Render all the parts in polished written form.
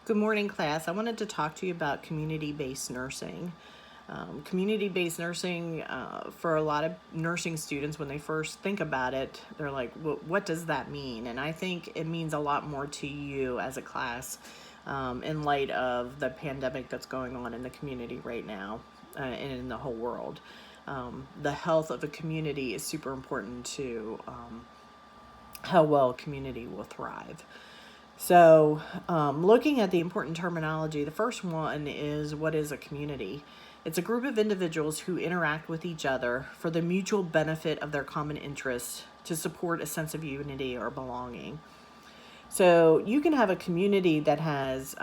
Good morning, class. I wanted to talk to you about community-based nursing. Community-based nursing, for a lot of nursing students, when they first think about it, they're like, what does that mean? And I think it means a lot more to you as a class in light of the pandemic that's going on in the community right now and in the whole world. The health of a community is super important to how well a community will thrive. So, looking at the important terminology, the first one is, what is a community? It's a group of individuals who interact with each other for the mutual benefit of their common interests to support a sense of unity or belonging. So, you can have a community that has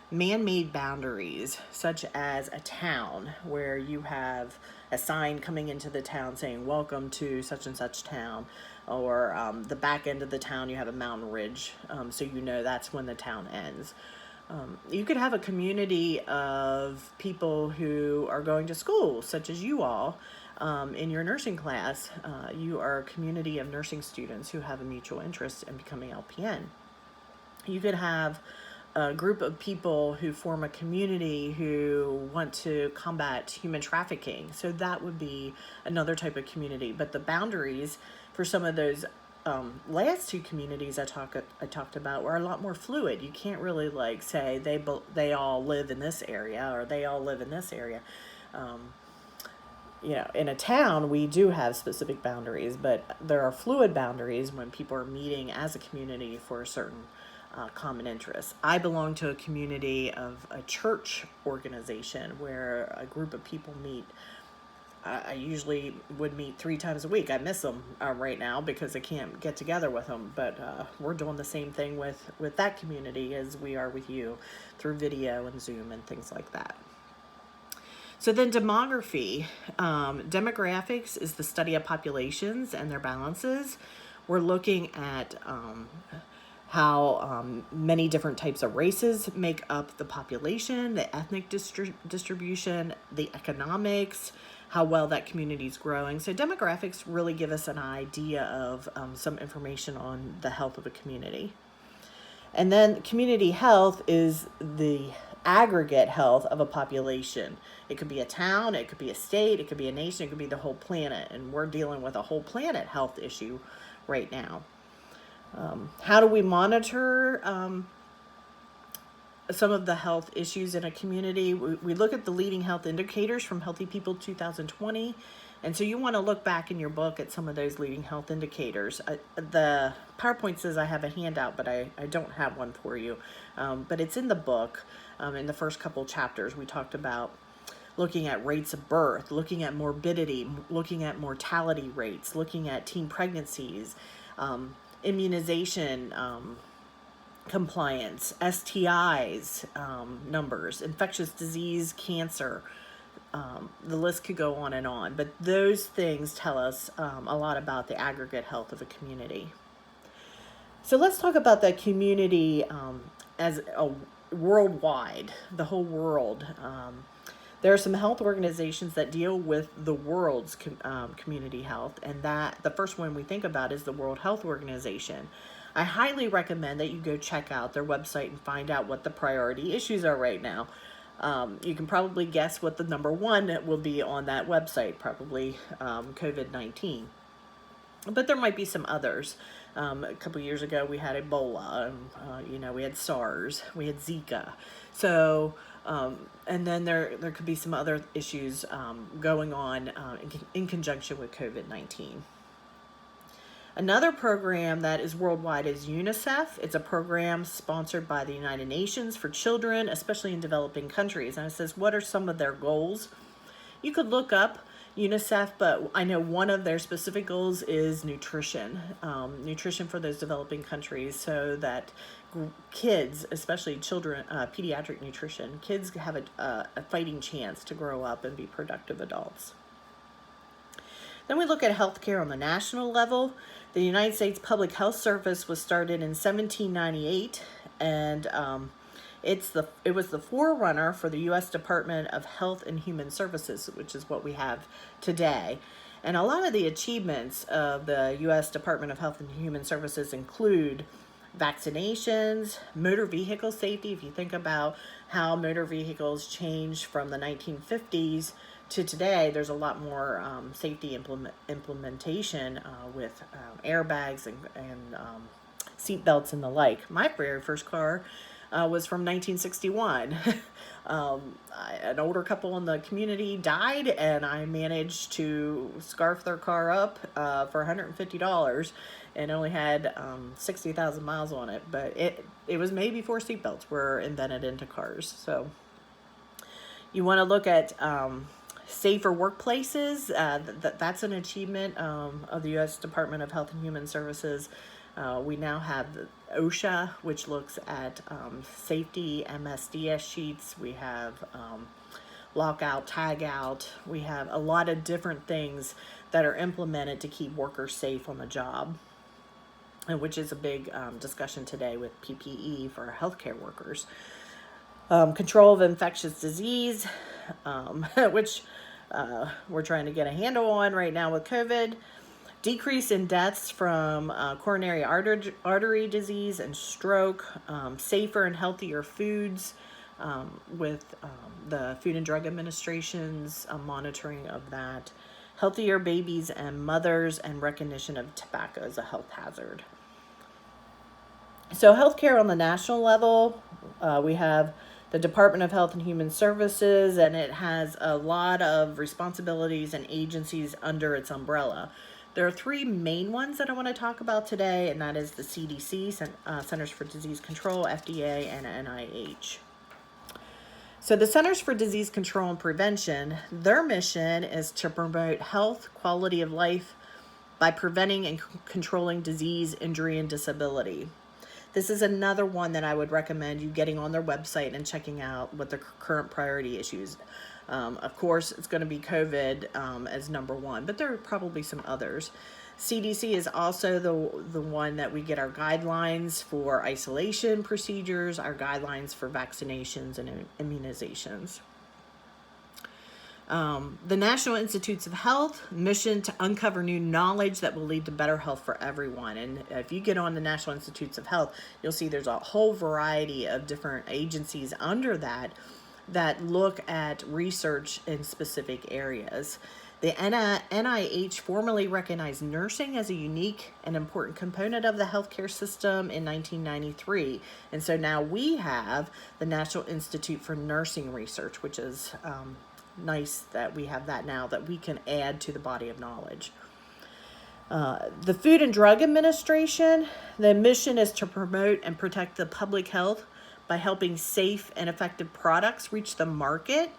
man-made boundaries, such as a town where you have a sign coming into the town saying welcome to such and such town, or the back end of the town you have a mountain ridge, so you know that's when the town ends. You could have a community of people who are going to school, such as you all. In your nursing class, you are a community of nursing students who have a mutual interest in becoming LPN. You could have a group of people who form a community who want to combat human trafficking. So that would be another type of community. But the boundaries for some of those last two communities I talked about were a lot more fluid. You can't really like say they all live in this area or they all live in this area. In a town, we do have specific boundaries, but there are fluid boundaries when people are meeting as a community for a certain common interests. I belong to a community of a church organization where a group of people meet. I usually would meet 3 times a week. I miss them right now because I can't get together with them, but we're doing the same thing with that community as we are with you through video and Zoom and things like that. So then demography. Demographics is the study of populations and their balances. We're looking at how many different types of races make up the population, the ethnic distribution, the economics, how well that community is growing. So demographics really give us an idea of some information on the health of a community. And then community health is the aggregate health of a population. It could be a town, it could be a state, it could be a nation, it could be the whole planet. And we're dealing with a whole planet health issue right now. How do we monitor some of the health issues in a community? We look at the leading health indicators from Healthy People 2020. And so you want to look back in your book at some of those leading health indicators. The PowerPoint says I have a handout, but I don't have one for you. But it's in the book. In the first couple chapters, we talked about looking at rates of birth, looking at morbidity, looking at mortality rates, looking at teen pregnancies, immunization compliance, STIs numbers, infectious disease, cancer. The list could go on and on, but those things tell us a lot about the aggregate health of a community. So let's talk about the community as a worldwide, the whole world. There are some health organizations that deal with the world's community health, and that the first one we think about is the World Health Organization. I highly recommend that you go check out their website and find out what the priority issues are right now. You can probably guess what the number one will be on that website, probably COVID-19. But there might be some others. A couple years ago, we had Ebola, we had SARS, we had Zika. So, and then there could be some other issues going on in conjunction with COVID-19. Another program that is worldwide is UNICEF. It's a program sponsored by the United Nations for children, especially in developing countries. And it says, what are some of their goals? You could look up UNICEF, but I know one of their specific goals is nutrition. Nutrition for those developing countries so that kids, especially children, pediatric nutrition, kids have a fighting chance to grow up and be productive adults. Then we look at healthcare on the national level. The United States Public Health Service was started in 1798, and it was the forerunner for the U.S. Department of Health and Human Services, which is what we have today. And a lot of the achievements of the U.S. Department of Health and Human Services include vaccinations, motor vehicle safety. If you think about how motor vehicles changed from the 1950s to today, there's a lot more safety implementation with airbags and seat belts and the like. My very first car was from 1961. An older couple in the community died, and I managed to scarf their car up for $150 and only had 60,000 miles on it. But it was made before seatbelts were invented into cars. So you want to look at safer workplaces. That's an achievement of the U.S. Department of Health and Human Services. We now have the OSHA, which looks at safety MSDS sheets. We have lockout, tag out. We have a lot of different things that are implemented to keep workers safe on the job, and which is a big discussion today with PPE for healthcare workers. Control of infectious disease, which we're trying to get a handle on right now with COVID. Decrease in deaths from coronary artery disease and stroke. Safer and healthier foods with the Food and Drug Administration's monitoring of that. Healthier babies and mothers, and recognition of tobacco as a health hazard. So healthcare on the national level, we have the Department of Health and Human Services, and it has a lot of responsibilities and agencies under its umbrella. There are three main ones that I want to talk about today, and that is the CDC, Centers for Disease Control, FDA, and NIH. So the Centers for Disease Control and Prevention, their mission is to promote health, quality of life by preventing and controlling disease, injury, and disability. This is another one that I would recommend you getting on their website and checking out what the current priority issues. Of course, it's going to be COVID as number one, but there are probably some others. CDC is also the one that we get our guidelines for isolation procedures, our guidelines for vaccinations and immunizations. The National Institutes of Health, mission to uncover new knowledge that will lead to better health for everyone. And if you get on the National Institutes of Health, you'll see there's a whole variety of different agencies under that look at research in specific areas. The NIH formally recognized nursing as a unique and important component of the healthcare system in 1993. And so now we have the National Institute for Nursing Research, which is nice that we have that now that we can add to the body of knowledge. The Food and Drug Administration, the mission is to promote and protect the public health by helping safe and effective products reach the market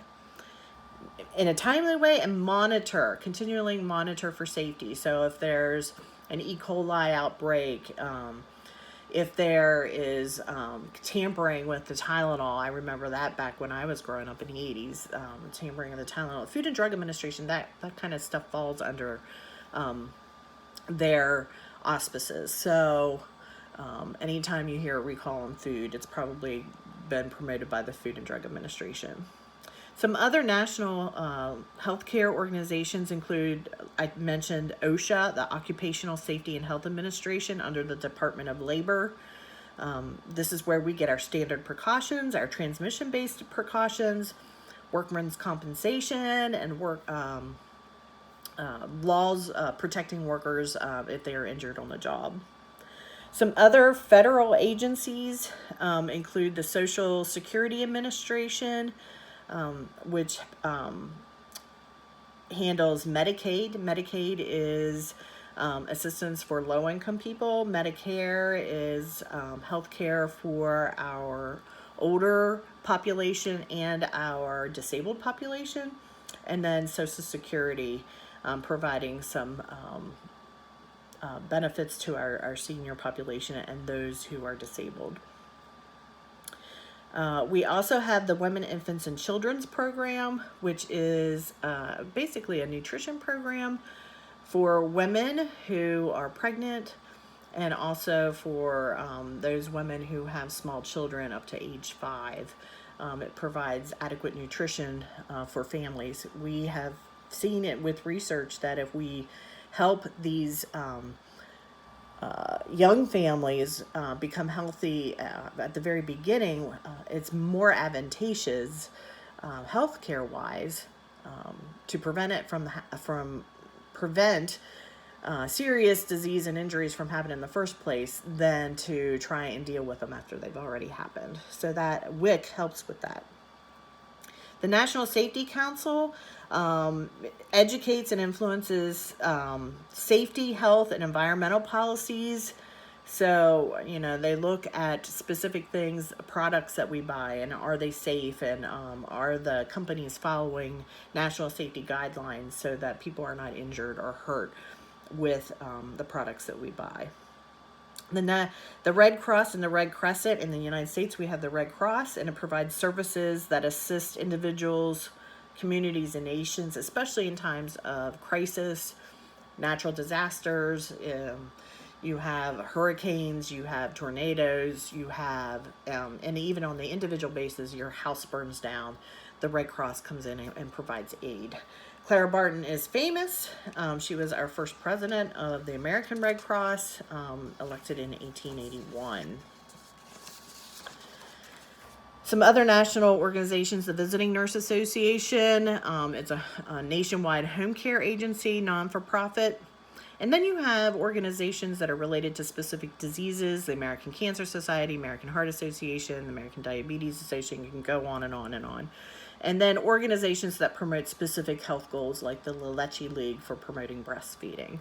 in a timely way and continually monitor for safety. So if there's an E. coli outbreak, if there is tampering with the Tylenol, I remember that back when I was growing up in the 80s, tampering of the Tylenol. Food and Drug Administration, that kind of stuff falls under their auspices. So anytime you hear a recall on food, it's probably been promoted by the Food and Drug Administration. Some other national healthcare organizations include, I mentioned OSHA, the Occupational Safety and Health Administration under the Department of Labor. This is where we get our standard precautions, our transmission-based precautions, workmen's compensation, and laws protecting workers if they are injured on the job. Some other federal agencies include the Social Security Administration, which handles Medicaid. Medicaid is assistance for low-income people. Medicare is health care for our older population and our disabled population. And then Social Security providing some benefits to our senior population and those who are disabled. We also have the Women, Infants, and Children's Program, which is basically a nutrition program for women who are pregnant, and also for those women who have small children up to age 5. It provides adequate nutrition for families. We have seen it with research that if we help these young families become healthy at the very beginning, it's more advantageous healthcare wise to prevent it from prevent serious disease and injuries from happening in the first place than to try and deal with them after they've already happened. So that WIC helps with that. The National Safety Council educates and influences safety, health, and environmental policies. So, they look at specific things, products that we buy, and are they safe, and are the companies following national safety guidelines so that people are not injured or hurt with the products that we buy. The Red Cross and the Red Crescent in the United States, we have the Red Cross, and it provides services that assist individuals, communities, and nations, especially in times of crisis, natural disasters. You have hurricanes, you have tornadoes, you have, and even on the individual basis, your house burns down, the Red Cross comes in and provides aid. Clara Barton is famous. She was our first president of the American Red Cross, elected in 1881. Some other national organizations, the Visiting Nurse Association, it's a nationwide home care agency, non-for-profit. And then you have organizations that are related to specific diseases, the American Cancer Society, American Heart Association, the American Diabetes Association, you can go on and on and on. And then organizations that promote specific health goals, like the La Leche League for promoting breastfeeding.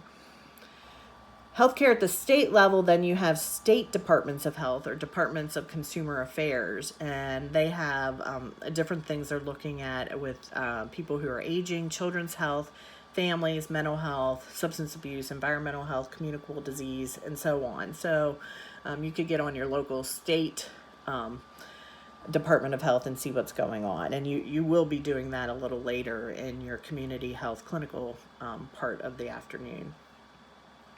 Healthcare at the state level, then you have state departments of health or departments of consumer affairs, and they have different things they're looking at with people who are aging, children's health, families, mental health, substance abuse, environmental health, communicable disease, and so on. So you could get on your local state Department of Health and see what's going on. And you will be doing that a little later in your community health clinical part of the afternoon.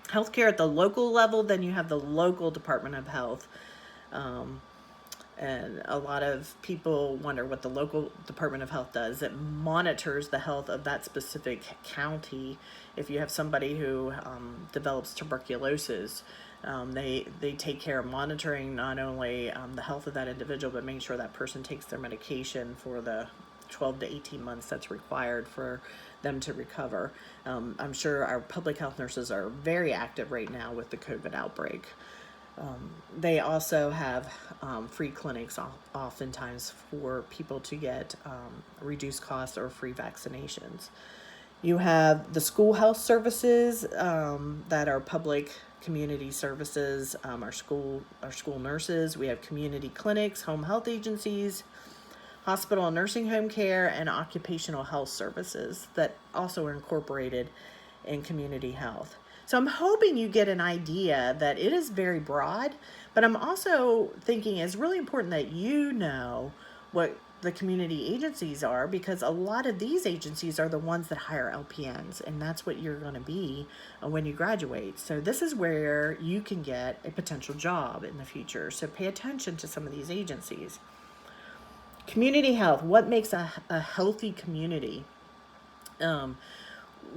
Healthcare at the local level, then you have the local Department of Health. And a lot of people wonder what the local Department of Health does. It monitors the health of that specific county. If you have somebody who develops tuberculosis, they take care of monitoring not only the health of that individual, but making sure that person takes their medication for the 12 to 18 months that's required for them to recover. I'm sure our public health nurses are very active right now with the COVID outbreak. They also have free clinics oftentimes for people to get reduced costs or free vaccinations. You have the school health services that are public community services, our school nurses. We have community clinics, home health agencies, hospital and nursing home care, and occupational health services that also are incorporated in community health. So I'm hoping you get an idea that it is very broad, but I'm also thinking it's really important that you know what the community agencies are, because a lot of these agencies are the ones that hire LPNs, and that's what you're going to be when you graduate. So this is where you can get a potential job in the future. So pay attention to some of these agencies. Community health, what makes a healthy community?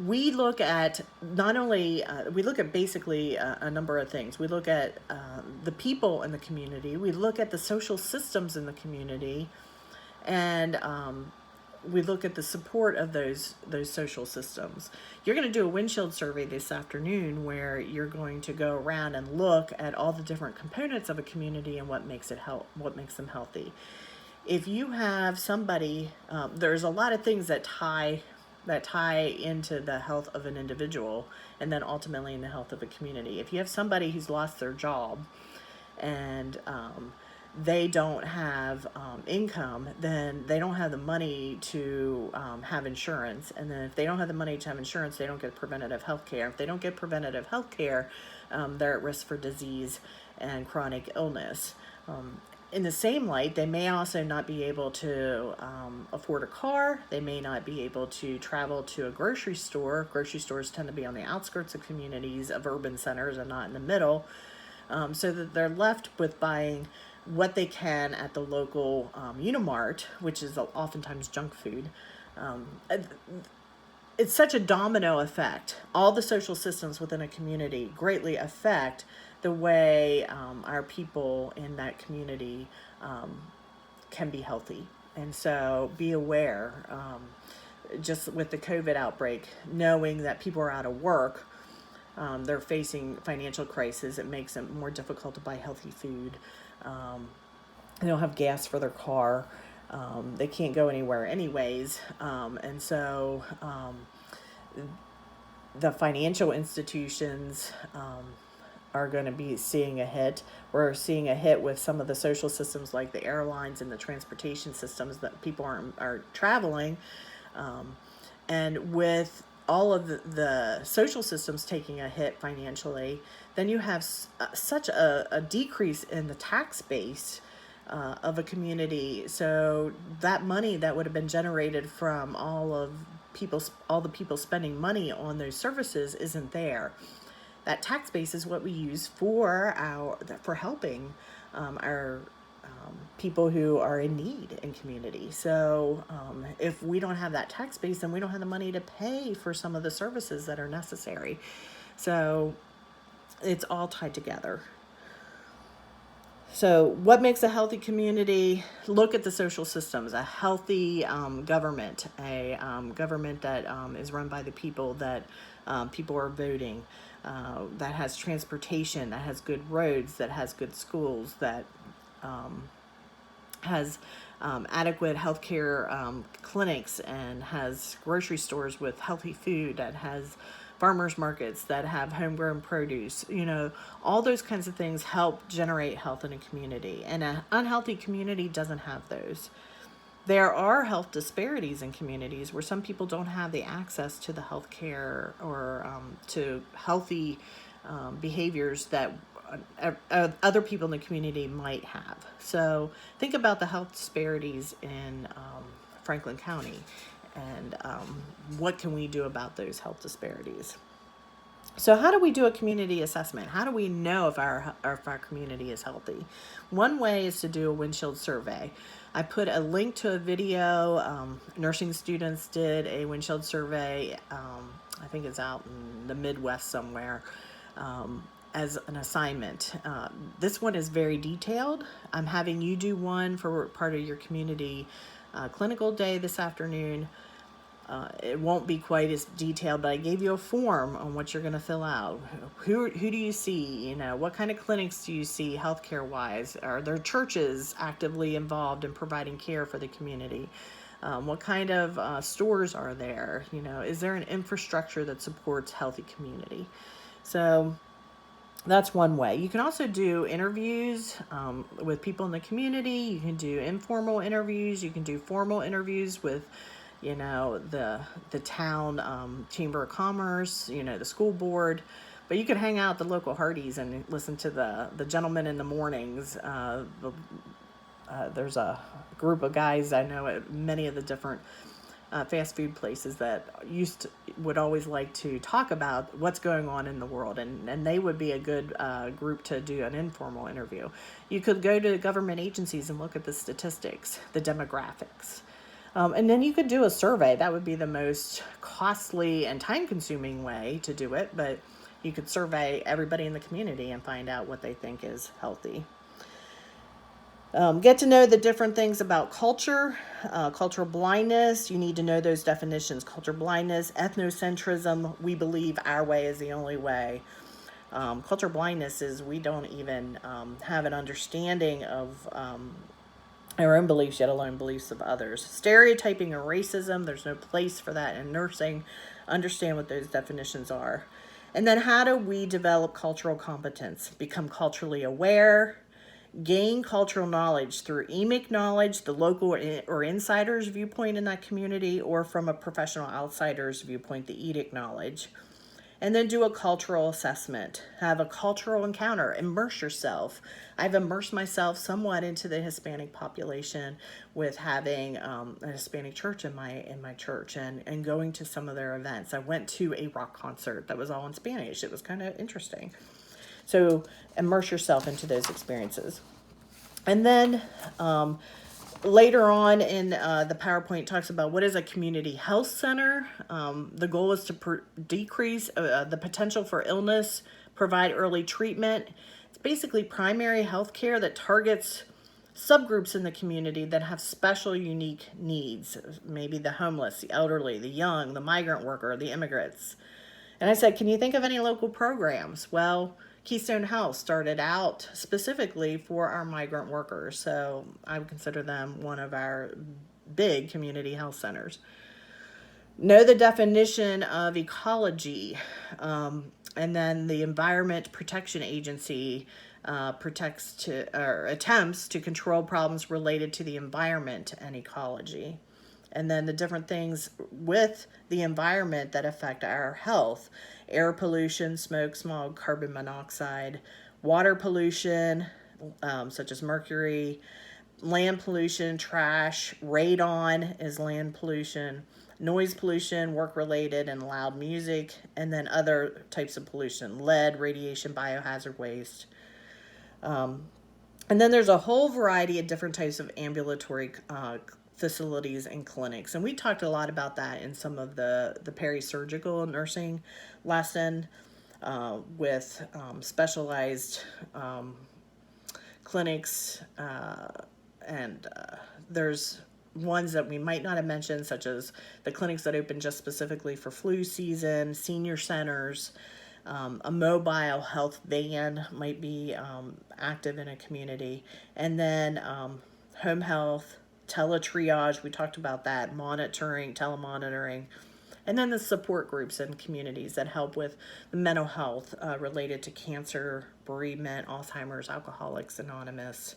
We look at not only, we look at basically a number of things. We look at the people in the community. We look at the social systems in the community. And we look at the support of those social systems. You're going to do a windshield survey this afternoon where you're going to go around and look at all the different components of a community and what makes them healthy. If you have somebody, there's a lot of things that tie into the health of an individual and then ultimately in the health of a community. If you have somebody who's lost their job and they don't have income, then they don't have the money to have insurance. And then if they don't have the money to have insurance, they don't get preventative health care. If they don't get preventative health care, they're at risk for disease and chronic illness. In the same light, they may also not be able to afford a car. They may not be able to travel to a grocery store. Grocery stores tend to be on the outskirts of communities, of urban centers, and not in the middle. So that they're left with buying what they can at the local Unimart, which is oftentimes junk food. it's such a domino effect. All the social systems within a community greatly affect the way our people in that community can be healthy. And so be aware, just with the COVID outbreak, knowing that people are out of work, they're facing financial crisis. It makes it more difficult to buy healthy food. They don't have gas for their car. They can't go anywhere anyways. And so the financial institutions are going to be seeing a hit. We're seeing a hit with some of the social systems like the airlines and the transportation systems that people are traveling. And with all of the social systems taking a hit financially, then you have such a decrease in the tax base of a community. So that money that would have been generated from all the people spending money on those services isn't there. That tax base is what we use for helping our people who are in need in community. So if we don't have that tax base, then we don't have the money to pay for some of the services that are necessary. So it's all tied together. So what makes a healthy community? Look at the social systems. A healthy government, a government that is run by the people, that people are voting, that has transportation, that has good roads, that has good schools, that has adequate healthcare clinics, and has grocery stores with healthy food, that has farmers markets that have homegrown produce. All those kinds of things help generate health in a community. And an unhealthy community doesn't have those. There are health disparities in communities where some people don't have the access to the health care or to healthy behaviors that other people in the community might have. So think about the health disparities in Franklin County, and what can we do about those health disparities? So how do we do a community assessment? How do we know if our community is healthy? One way is to do a windshield survey. I put a link to a video. Nursing students did a windshield survey. I think it's out in the Midwest somewhere. As an assignment. This one is very detailed. I'm having you do one for part of your community clinical day this afternoon. It won't be quite as detailed, but I gave you a form on what you're going to fill out. Who do you see? What kind of clinics do you see healthcare wise? Are there churches actively involved in providing care for the community? What kind of stores are there? Is there an infrastructure that supports healthy community? So that's one way. You can also do interviews with people in the community. You can do informal interviews. You can do formal interviews with, the town chamber of commerce, the school board. But you can hang out at the local Hardee's and listen to the gentlemen in the mornings. There's a group of guys I know at many of the different fast food places that would always like to talk about what's going on in the world, and they would be a good group to do an informal interview. You could go to government agencies and look at the statistics, the demographics, and then you could do a survey. That would be the most costly and time-consuming way to do it, but you could survey everybody in the community and find out what they think is healthy. Get to know the different things about culture, cultural blindness. You need to know those definitions. Culture blindness, ethnocentrism. We believe our way is the only way. Culture blindness is we don't even have an understanding of our own beliefs, yet alone beliefs of others. Stereotyping and racism. There's no place for that in nursing. Understand what those definitions are. And then how do we develop cultural competence? Become culturally aware. Gain cultural knowledge through emic knowledge, the local or insider's viewpoint in that community, or from a professional outsider's viewpoint, the edict knowledge. And then do a cultural assessment. Have a cultural encounter. Immerse yourself. I've immersed myself somewhat into the Hispanic population with having a Hispanic church in my church and going to some of their events. I went to a rock concert that was all in Spanish. It was kind of interesting. So immerse yourself into those experiences. And then Later on in the PowerPoint talks about what is a community health center. The goal is to decrease the potential for illness, provide early treatment. It's basically primary health care that targets subgroups in the community that have special, unique needs. Maybe the homeless, the elderly, the young, the migrant worker, the immigrants. And I said, can you think of any local programs? Well, Keystone Health started out specifically for our migrant workers, so I would consider them one of our big community health centers. Know the definition of ecology, and then the Environment Protection Agency attempts to control problems related to the environment and ecology. And then the different things with the environment that affect our health: air pollution, smoke, smog, carbon monoxide; water pollution, such as mercury; land pollution, trash; radon is land pollution; noise pollution, work-related and loud music; and then other types of pollution: lead, radiation, biohazard waste. And then there's a whole variety of different types of ambulatory facilities and clinics. And we talked a lot about that in some of the peri-surgical nursing lesson with specialized clinics. And there's ones that we might not have mentioned, such as the clinics that open just specifically for flu season, senior centers. A mobile health van might be active in a community. And then home health, teletriage, we talked about that, monitoring, telemonitoring. And then the support groups and communities that help with the mental health related to cancer, bereavement, Alzheimer's, Alcoholics Anonymous.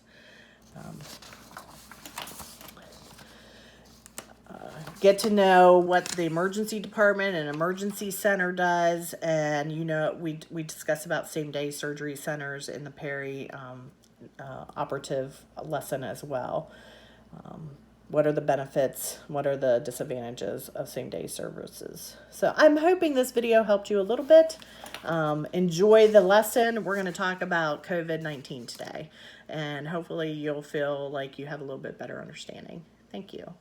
Get to know what the emergency department and emergency center does. And, we discuss about same-day surgery centers in the operative lesson as well. What are the benefits? What are the disadvantages of same-day services? So I'm hoping this video helped you a little bit. Enjoy the lesson. We're going to talk about COVID-19 today, and hopefully you'll feel like you have a little bit better understanding. Thank you.